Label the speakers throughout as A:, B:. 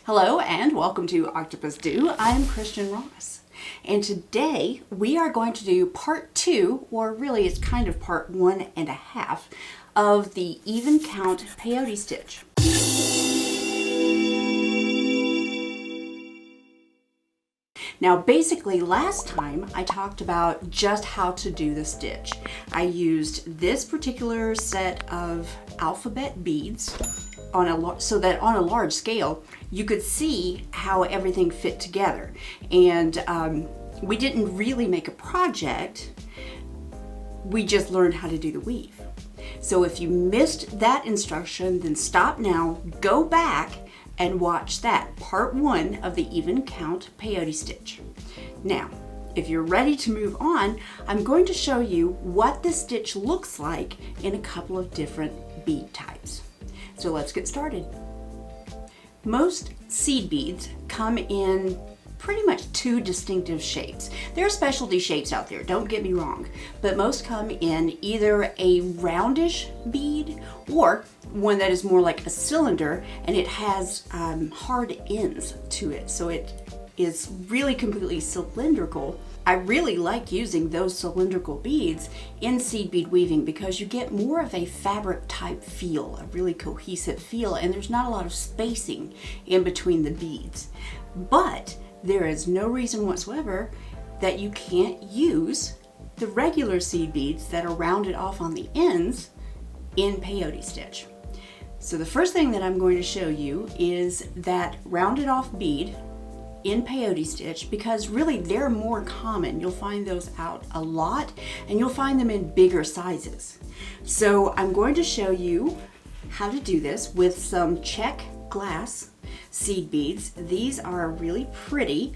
A: Hello and welcome to OctopusDo. I'm Christian Ross, and today we are going to do part 2, or really it's kind of part 1.5 of the Even Count Peyote Stitch. Now basically last time I talked about just how to do the stitch. I used this particular set of alphabet beads so that on a large scale you could see how everything fit together. And we didn't really make a project, we just learned how to do the weave. So if you missed that instruction, then stop now, go back and watch that, part 1 of the Even Count Peyote Stitch. Now, if you're ready to move on, I'm going to show you what the stitch looks like in a couple of different bead types. So let's get started. Most seed beads come in pretty much 2 distinctive shapes. There are specialty shapes out there, don't get me wrong, but most come in either a roundish bead or one that is more like a cylinder and it has hard ends to it, so it is really completely cylindrical. I really like using those cylindrical beads in seed bead weaving because you get more of a fabric type feel, a really cohesive feel, and there's not a lot of spacing in between the beads. But there is no reason whatsoever that you can't use the regular seed beads that are rounded off on the ends in Peyote Stitch. So the first thing that I'm going to show you is that rounded off bead in Peyote Stitch, because really they're more common. You'll find those out a lot and you'll find them in bigger sizes. So I'm going to show you how to do this with some Czech Glass seed beads. These are really pretty.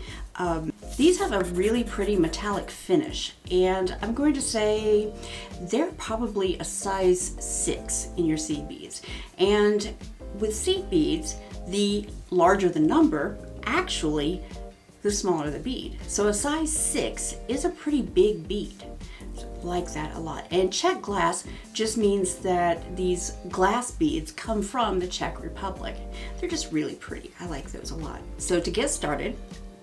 A: These have a really pretty metallic finish, and I'm going to say they're probably a size 6 in your seed beads. And with seed beads, the larger the number, actually the smaller the bead. So a size 6 is a pretty big bead. So I like that a lot. And Czech glass just means that these glass beads come from the Czech Republic. They're just really pretty. I like those a lot. So to get started,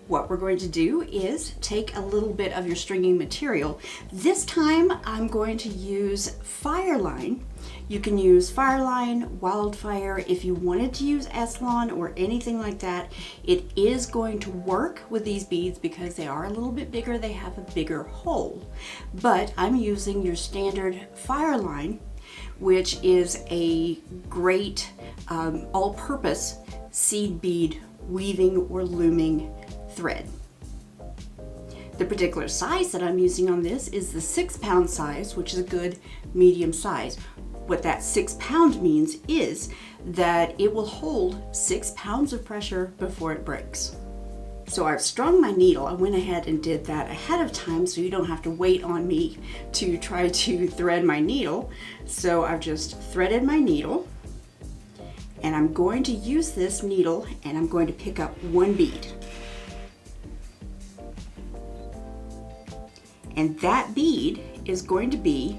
A: what we're going to do is take a little bit of your stringing material. This time I'm going to use Fireline. You can use Fireline, Wildfire. If you wanted to use Eslon or anything like that, it is going to work with these beads because they are a little bit bigger, they have a bigger hole. But I'm using your standard Fireline, which is a great all-purpose seed bead weaving or looming thread. The particular size that I'm using on this is the 6-pound size, which is a good medium size. What that 6 pound means is that it will hold 6 pounds of pressure before it breaks. So I've strung my needle. I went ahead and did that ahead of time so you don't have to wait on me to try to thread my needle. So I've just threaded my needle, and I'm going to use this needle and I'm going to pick up 1 bead. And that bead is going to be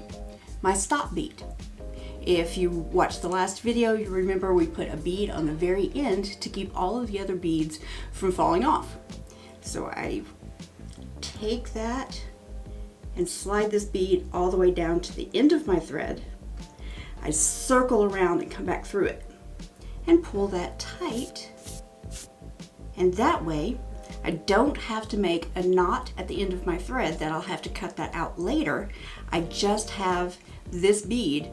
A: my stop bead. If you watched the last video, you remember we put a bead on the very end to keep all of the other beads from falling off. So I take that and slide this bead all the way down to the end of my thread. I circle around and come back through it and pull that tight. And that way, I don't have to make a knot at the end of my thread that I'll have to cut that out later. I just have this bead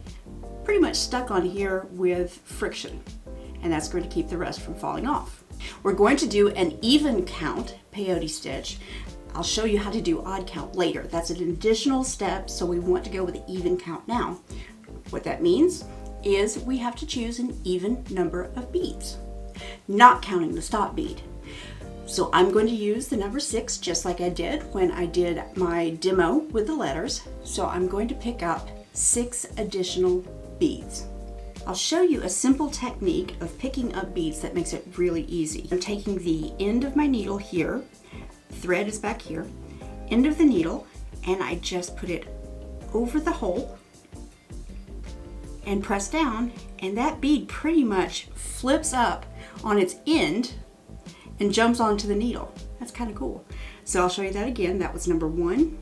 A: pretty much stuck on here with friction, and that's going to keep the rest from falling off. We're going to do an even count peyote stitch. I'll show you how to do odd count later. That's an additional step, so we want to go with the even count now. What that means is we have to choose an even number of beads, not counting the stop bead. So I'm going to use the number 6 just like I did when I did my demo with the letters. So I'm going to pick up 6 additional beads. I'll show you a simple technique of picking up beads that makes it really easy. I'm taking the end of my needle here, thread is back here, end of the needle, and I just put it over the hole and press down, and that bead pretty much flips up on its end and jumps onto the needle. That's kind of cool. So I'll show you that again. That was number 1,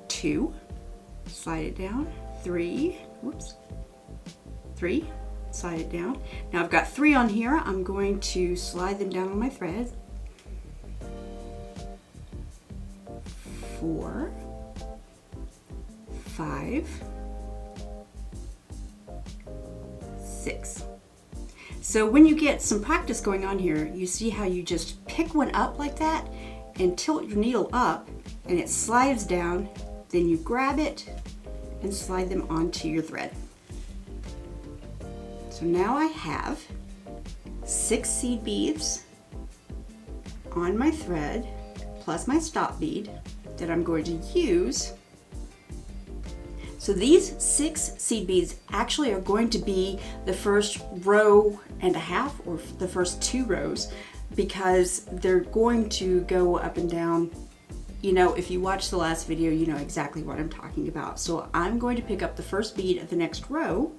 A: 2, slide it down, 3, whoops, 3, slide it down. Now I've got 3 on here. I'm going to slide them down on my thread. 4, 5, 6. So when you get some practice going on here, you see how you just pick one up like that and tilt your needle up and it slides down, then you grab it and slide them onto your thread. So now I have 6 seed beads on my thread plus my stop bead that I'm going to use. So these 6 seed beads actually are going to be the first row and a half, or the first 2 rows, because they're going to go up and down. You know, if you watch the last video, you know exactly what I'm talking about. So I'm going to pick up the first bead of the next row.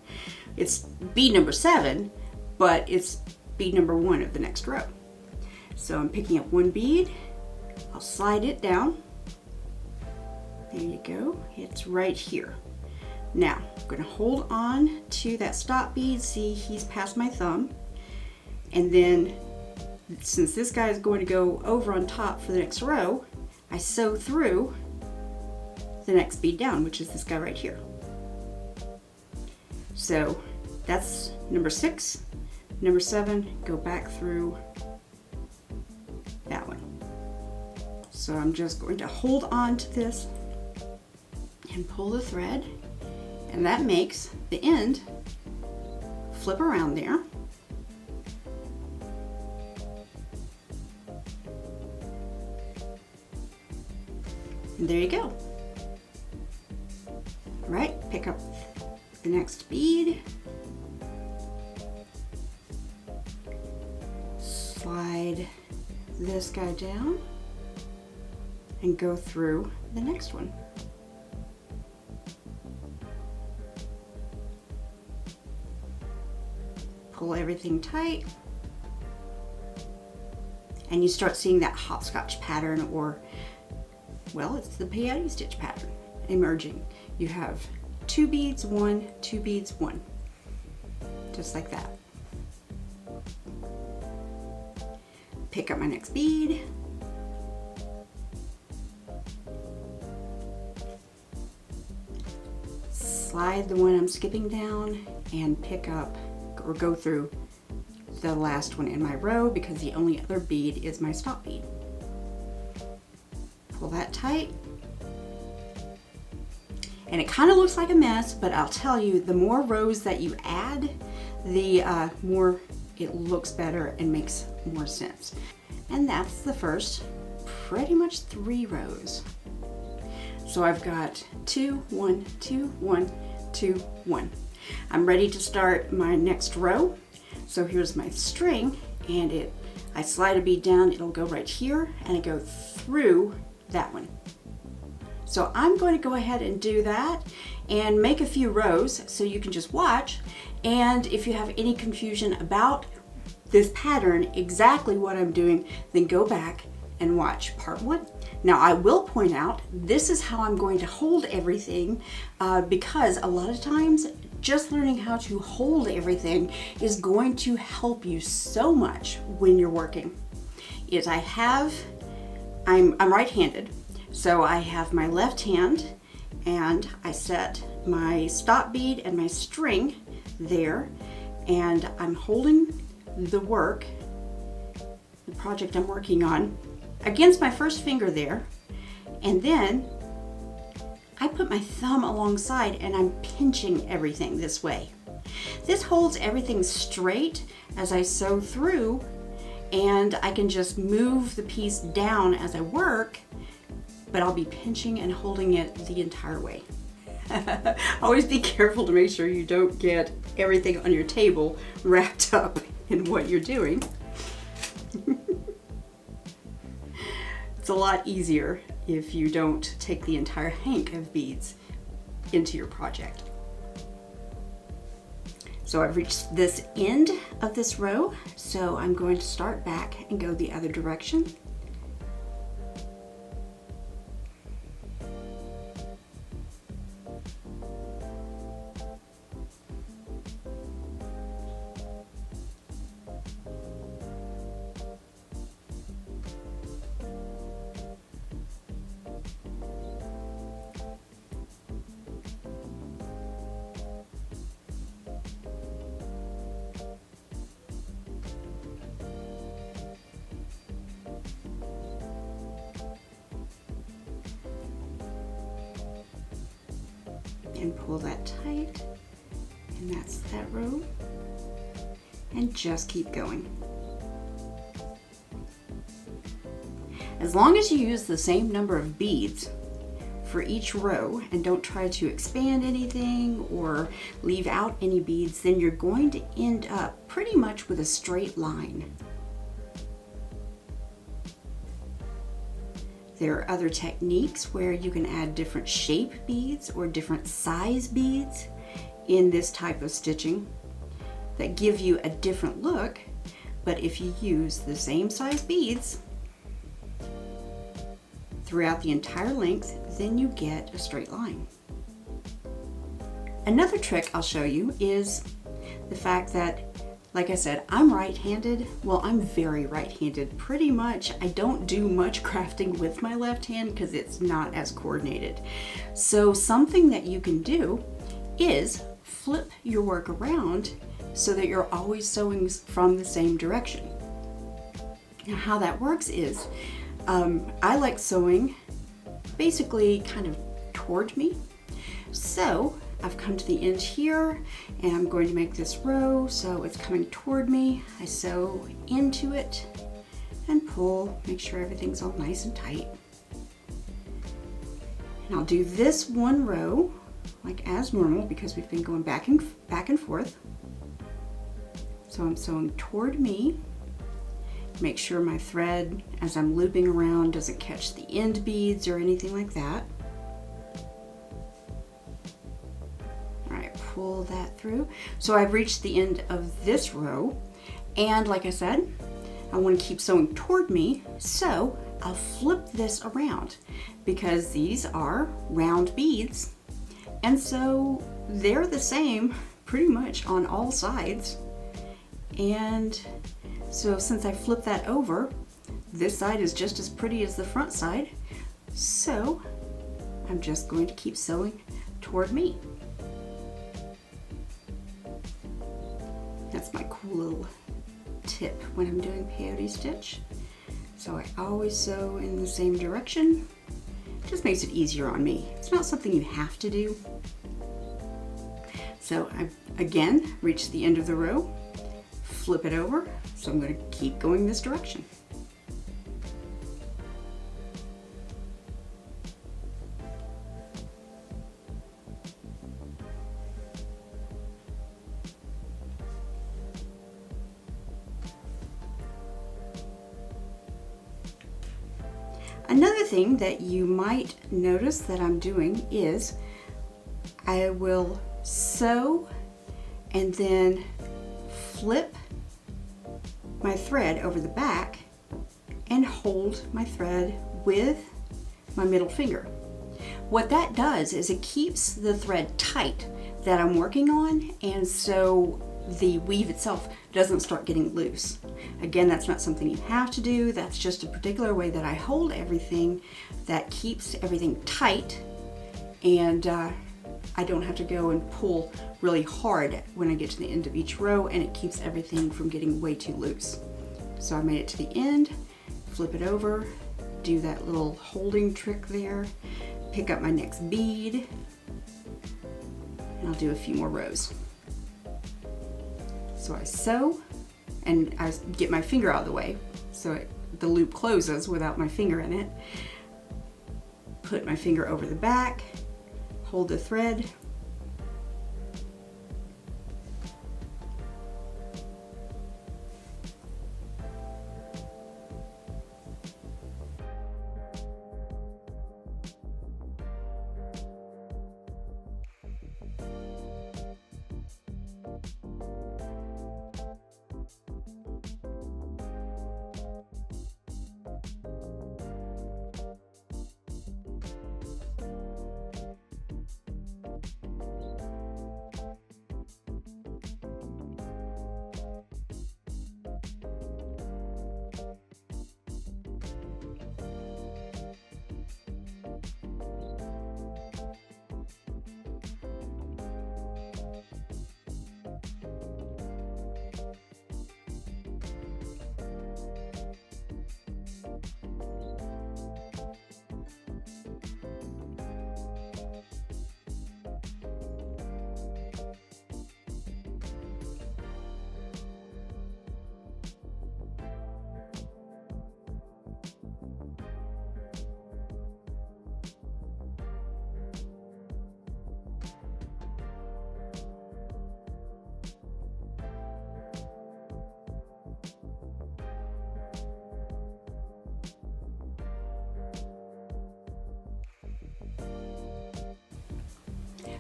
A: It's bead number 7, but it's bead number 1 of the next row. So I'm picking up 1 bead, I'll slide it down. There you go, it's right here. Now, I'm going to hold on to that stop bead. See, he's past my thumb. And then, since this guy is going to go over on top for the next row, I sew through the next bead down, which is this guy right here. So that's number 6. Number 7, go back through that one. So I'm just going to hold on to this and pull the thread, and that makes the end flip around there. And there you go. All right, pick up the next bead, slide this guy down, and go through the next one. Pull everything tight, and you start seeing that hopscotch pattern, or, well, it's the peyote stitch pattern emerging. You have 2 beads, 1, 2 beads, 1, just like that. Pick up my next bead, slide the one I'm skipping down, and pick up or go through the last one in my row, because the only other bead is my stop bead. Pull that tight, and it kind of looks like a mess, but I'll tell you, the more rows that you add, the more it looks better and makes more sense. And that's the first pretty much 3 rows. So I've got 2, 1, 2, 1, 2, 1. I'm ready to start my next row. So here's my string, and I slide a bead down, it'll go right here, and I go through that one. So I'm going to go ahead and do that and make a few rows so you can just watch. And if you have any confusion about this pattern, exactly what I'm doing, then go back and watch part 1. Now I will point out, this is how I'm going to hold everything, because a lot of times just learning how to hold everything is going to help you so much when you're working. I'm right-handed, so I have my left hand, and I set my stop bead and my string there, and I'm holding the project I'm working on, against my first finger there, and then I put my thumb alongside and I'm pinching everything this way. This holds everything straight as I sew through, and I can just move the piece down as I work, but I'll be pinching and holding it the entire way. Always be careful to make sure you don't get everything on your table wrapped up in what you're doing. It's a lot easier if you don't take the entire hank of beads into your project. So I've reached this end of this row, so I'm going to start back and go the other direction. And pull that tight, and that's that row, and just keep going. As long as you use the same number of beads for each row and don't try to expand anything or leave out any beads, then you're going to end up pretty much with a straight line. There are other techniques where you can add different shape beads or different size beads in this type of stitching that give you a different look, but if you use the same size beads throughout the entire length, then you get a straight line. Another trick I'll show you is the fact that, like I said, I'm right-handed. Well, I'm very right-handed. Pretty much, I don't do much crafting with my left hand because it's not as coordinated. So something that you can do is flip your work around so that you're always sewing from the same direction. Now, how that works is, I like sewing basically kind of toward me. So I've come to the end here and I'm going to make this row so it's coming toward me. I sew into it and pull, make sure everything's all nice and tight. And I'll do this one row like as normal because we've been going back and forth. So I'm sewing toward me. Make sure my thread as I'm looping around doesn't catch the end beads or anything like that. Pull that through. So I've reached the end of this row, and like I said, I want to keep sewing toward me, so I'll flip this around because these are round beads, and so they're the same pretty much on all sides. And so since I flipped that over, this side is just as pretty as the front side, so I'm just going to keep sewing toward me. That's my cool little tip when I'm doing peyote stitch. So I always sew in the same direction. It just makes it easier on me. It's not something you have to do. So I again reach the end of the row, flip it over. So I'm going to keep going this direction. Another thing that you might notice that I'm doing is I will sew and then flip my thread over the back and hold my thread with my middle finger. What that does is it keeps the thread tight that I'm working on, and so the weave itself doesn't start getting loose. Again, that's not something you have to do. That's just a particular way that I hold everything that keeps everything tight, and I don't have to go and pull really hard when I get to the end of each row, and it keeps everything from getting way too loose. So I made it to the end, flip it over, do that little holding trick there, pick up my next bead, and I'll do a few more rows. So I sew and I get my finger out of the way so the loop closes without my finger in it. Put my finger over the back, hold the thread,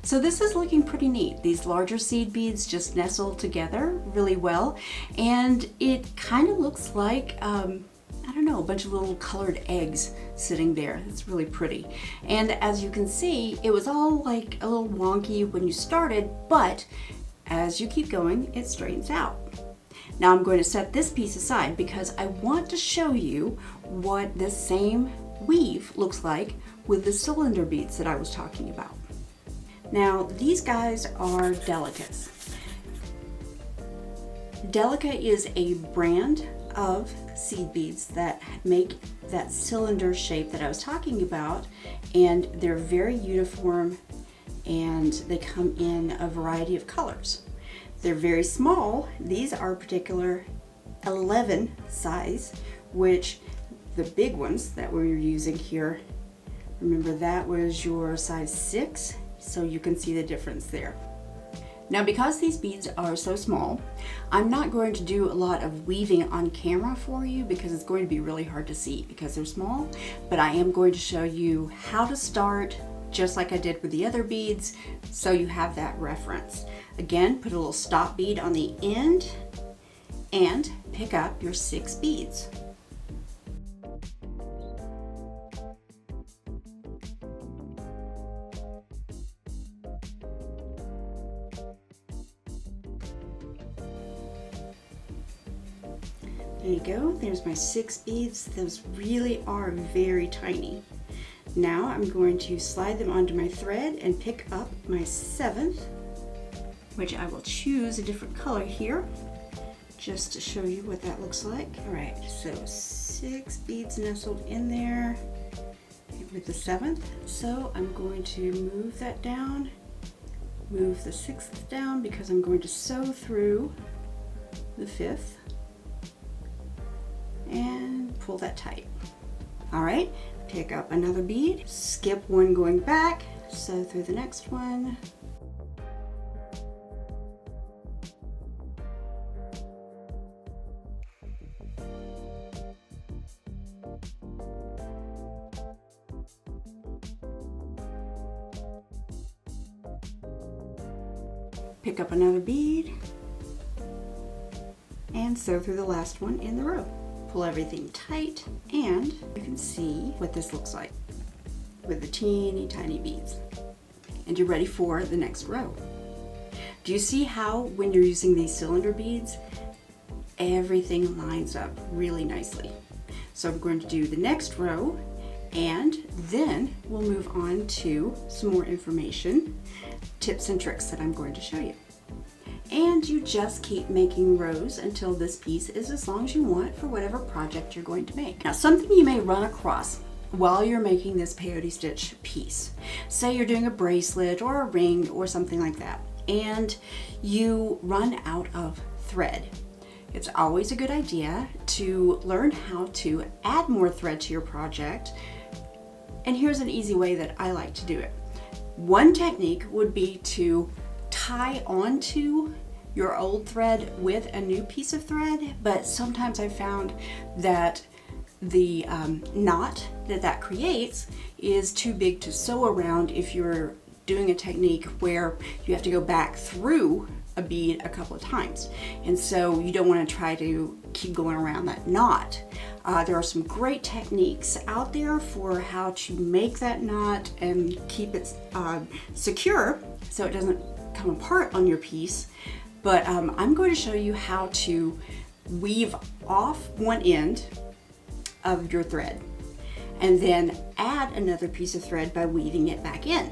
A: So this is looking pretty neat. These larger seed beads just nestle together really well, and it kind of looks like, I don't know, a bunch of little colored eggs sitting there. It's really pretty. And as you can see, it was all like a little wonky when you started, but as you keep going, it straightens out. Now I'm going to set this piece aside because I want to show you what this same weave looks like with the cylinder beads that I was talking about. Now these guys are Delicas. Delica is a brand of seed beads that make that cylinder shape that I was talking about, and they're very uniform and they come in a variety of colors. They're very small. These are particular 11 size, which the big ones that we're using here, remember that was your size 6, so you can see the difference there. Now because these beads are so small, I'm not going to do a lot of weaving on camera for you because it's going to be really hard to see because they're small, but I am going to show you how to start just like I did with the other beads, so you have that reference. Again, put a little stop bead on the end and pick up your 6 beads. There you go, there's my 6 beads. Those really are very tiny. Now I'm going to slide them onto my thread and pick up my 7th, which I will choose a different color here, just to show you what that looks like. All right, so 6 beads nestled in there with the 7th. So I'm going to move that down, move the 6th down because I'm going to sew through the 5th. And pull that tight. All right, pick up another bead, skip one going back, sew through the next one. Pick up another bead and sew through the last one in the row. Pull everything tight, and you can see what this looks like with the teeny tiny beads. And you're ready for the next row. Do you see how when you're using these cylinder beads, everything lines up really nicely? So I'm going to do the next row, and then we'll move on to some more information, tips and tricks that I'm going to show you. And you just keep making rows until this piece is as long as you want for whatever project you're going to make. Now, something you may run across while you're making this peyote stitch piece. Say you're doing a bracelet or a ring or something like that, and you run out of thread. It's always a good idea to learn how to add more thread to your project. And here's an easy way that I like to do it. One technique would be to tie onto your old thread with a new piece of thread, but sometimes I found that the knot that creates is too big to sew around if you're doing a technique where you have to go back through a bead a couple of times, and so you don't want to try to keep going around that knot. There are some great techniques out there for how to make that knot and keep it secure so it doesn't come apart on your piece, but I'm going to show you how to weave off one end of your thread and then add another piece of thread by weaving it back in.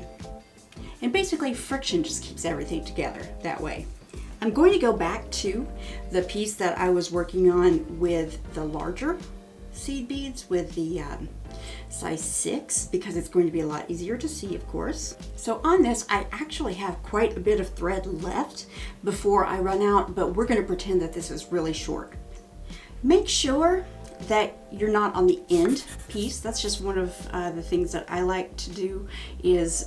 A: And basically friction just keeps everything together that way. I'm going to go back to the piece that I was working on with the larger seed beads with the size 6 because it's going to be a lot easier to see, of course. So on this, I actually have quite a bit of thread left before I run out, but we're going to pretend that this is really short. Make sure that you're not on the end piece. That's just one of the things that I like to do, is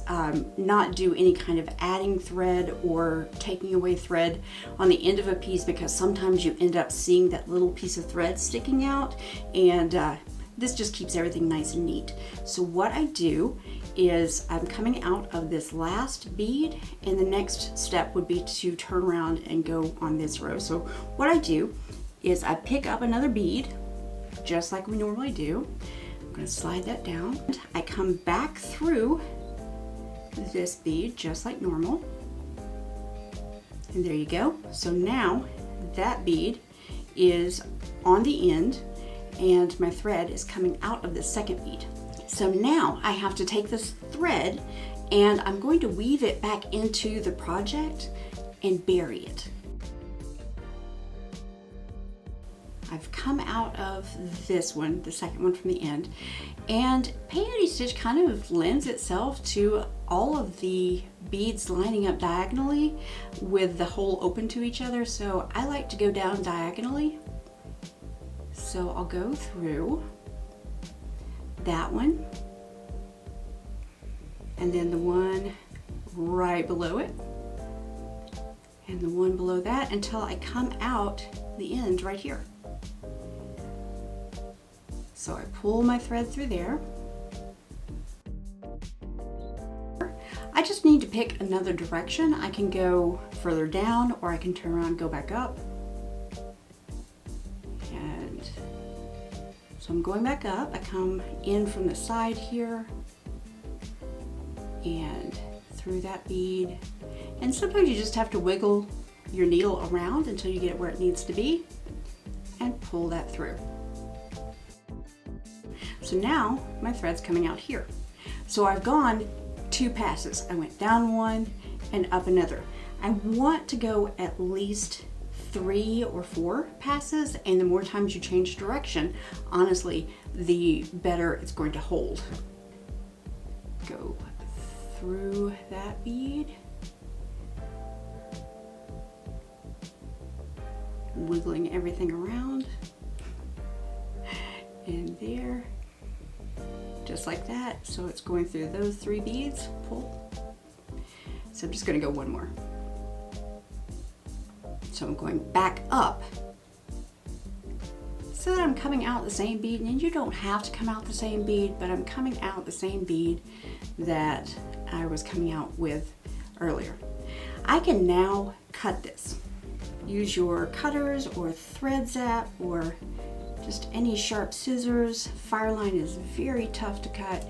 A: not do any kind of adding thread or taking away thread on the end of a piece, because sometimes you end up seeing that little piece of thread sticking out, and this just keeps everything nice and neat. So what I do is I'm coming out of this last bead, and the next step would be to turn around and go on this row. So what I do is I pick up another bead, just like we normally do. I'm going to slide that down. I come back through this bead just like normal. And there you go. So now that bead is on the end and my thread is coming out of the second bead. So now I have to take this thread and I'm going to weave it back into the project and bury it. I've come out of this one, the second one from the end, and peyote stitch kind of lends itself to all of the beads lining up diagonally with the hole open to each other, so I like to go down diagonally. So I'll go through that one, and then the one right below it, and the one below that, until I come out the end right here. So I pull my thread through there. I just need to pick another direction. I can go further down, or I can turn around and go back up. And so I'm going back up. I come in from the side here and through that bead. And sometimes you just have to wiggle your needle around until you get it where it needs to be and pull that through. So now my thread's coming out here. So I've gone 2 passes. I went down one and up another. I want to go at least 3 or 4 passes, and the more times you change direction, honestly, the better it's going to hold. Go through that bead, wiggling everything around, and there. Just like that. So it's going through those 3 beads, pull. So I'm just going to go one more. So I'm going back up so that I'm coming out the same bead, and you don't have to come out the same bead, but I'm coming out the same bead that I was coming out with earlier. I can now cut this. Use your cutters or thread zap or just any sharp scissors. Fireline is very tough to cut,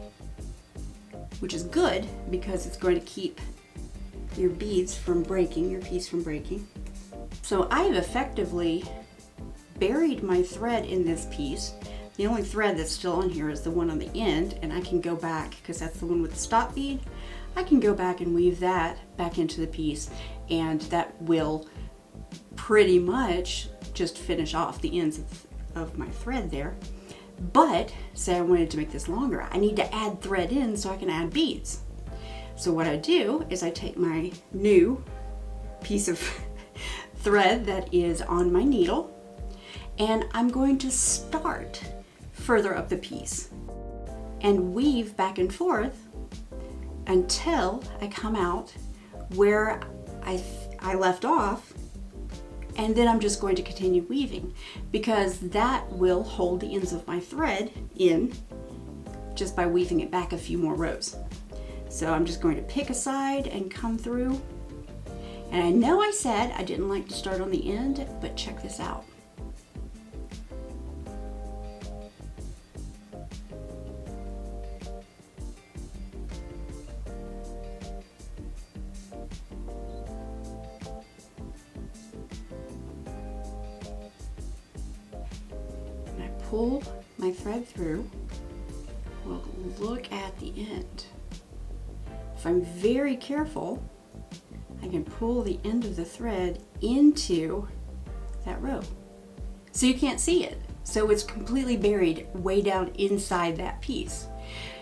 A: which is good because it's going to keep your beads from breaking, your piece from breaking. So I have effectively buried my thread in this piece. The only thread that's still on here is the one on the end, and I can go back, because that's the one with the stop bead, I can go back and weave that back into the piece, and that will pretty much just finish off the ends of my thread there. But say I wanted to make this longer, I need to add thread in so I can add beads. So what I do is I take my new piece of thread that is on my needle, and I'm going to start further up the piece and weave back and forth until I come out where I left off, and then I'm just going to continue weaving, because that will hold the ends of my thread in just by weaving it back a few more rows. So I'm just going to pick a side and come through. And I know I said I didn't like to start on the end, but check this out. Pull my thread through. Well, look at the end. If I'm very careful, I can pull the end of the thread into that row. So you can't see it. So it's completely buried way down inside that piece.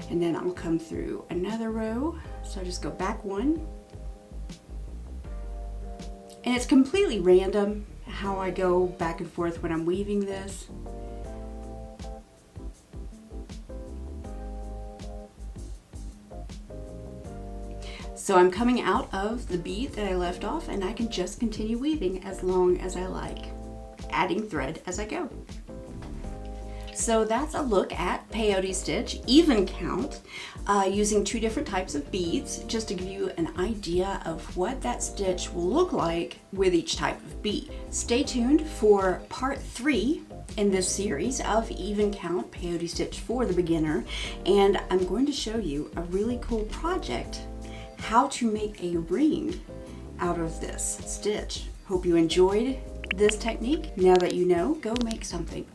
A: And then I'll come through another row. So I just go back one. And it's completely random how I go back and forth when I'm weaving this. So I'm coming out of the bead that I left off, and I can just continue weaving as long as I like, adding thread as I go. So that's a look at Peyote Stitch, even count, using 2 different types of beads, just to give you an idea of what that stitch will look like with each type of bead. Stay tuned for part 3 in this series of Even Count Peyote Stitch for the beginner, and I'm going to show you a really cool project, how to make a ring out of this stitch. Hope you enjoyed this technique. Now that you know, go make something.